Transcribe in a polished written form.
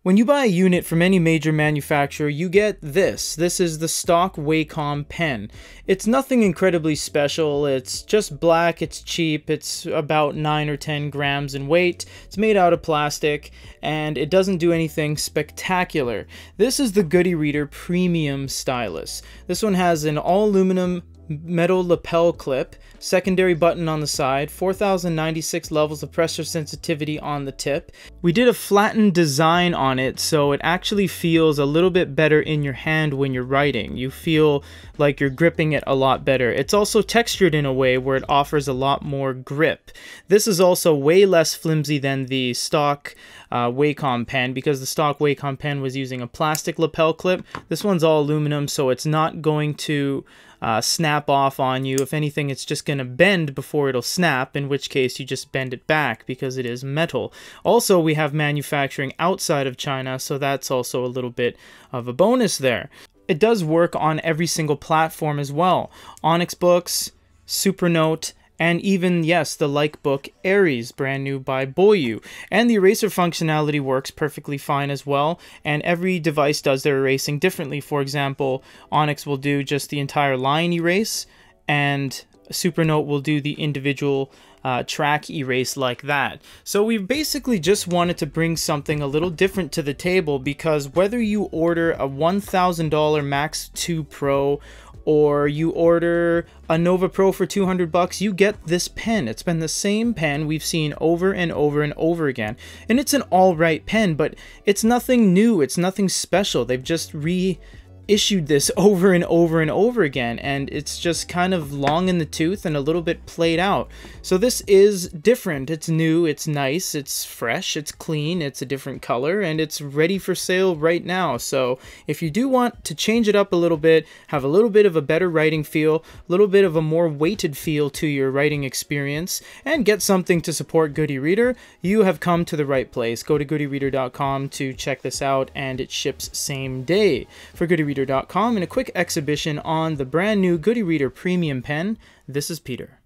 When you buy a unit from any major manufacturer, you get this. This is the stock Wacom pen. It's nothing incredibly special. It's just black, it's cheap, it's about 9 or 10 grams in weight. It's made out of plastic, and it doesn't do anything spectacular. This is the Goodereader Premium Stylus. This one has an all-aluminum metal lapel clip, secondary button on the side, 4096 levels of pressure sensitivity on the tip. We did a flattened design on it, so it actually feels a little bit better in your hand when you're writing. You feel like you're gripping it a lot better. It's also textured in a way where it offers a lot more grip. This is also way less flimsy than the stock Wacom pen, because the stock Wacom pen was using a plastic lapel clip. This one's all aluminum, so it's not going to snap off on you. If anything, it's just going to bend before it'll snap, in which case you just bend it back because it is metal. Also, we have manufacturing outside of China, so that's also a little bit of a bonus there. It does work on every single platform as well. Onyx Books, Supernote, and even, yes, the like book Aries, brand new by Boyu. And the eraser functionality works perfectly fine as well, and every device does their erasing differently. For example, Onyx will do just the entire line erase, and Supernote will do the individual track erase like that. So we basically just wanted to bring something a little different to the table, because whether you order a $1,000 Max 2 Pro or you order a Nova Pro for 200 bucks, you get this pen. It's been the same pen we've seen over and over and over again. And it's an alright pen, but it's nothing new, it's nothing special. They've just reissued this over and over and over again, and it's just kind of long in the tooth and a little bit played out. So this is different, it's new, it's nice, it's fresh, it's clean, it's a different color, and it's ready for sale right now. So if you do want to change it up a little bit, have a little bit of a better writing feel, a little bit of a more weighted feel to your writing experience, and get something to support Goodereader, you have come to the right place. Go to Goodereader.com to check this out, and it ships same day. For Goodereader.com, and a quick exhibition on the brand new Goodereader Premium Pen, this is Peter.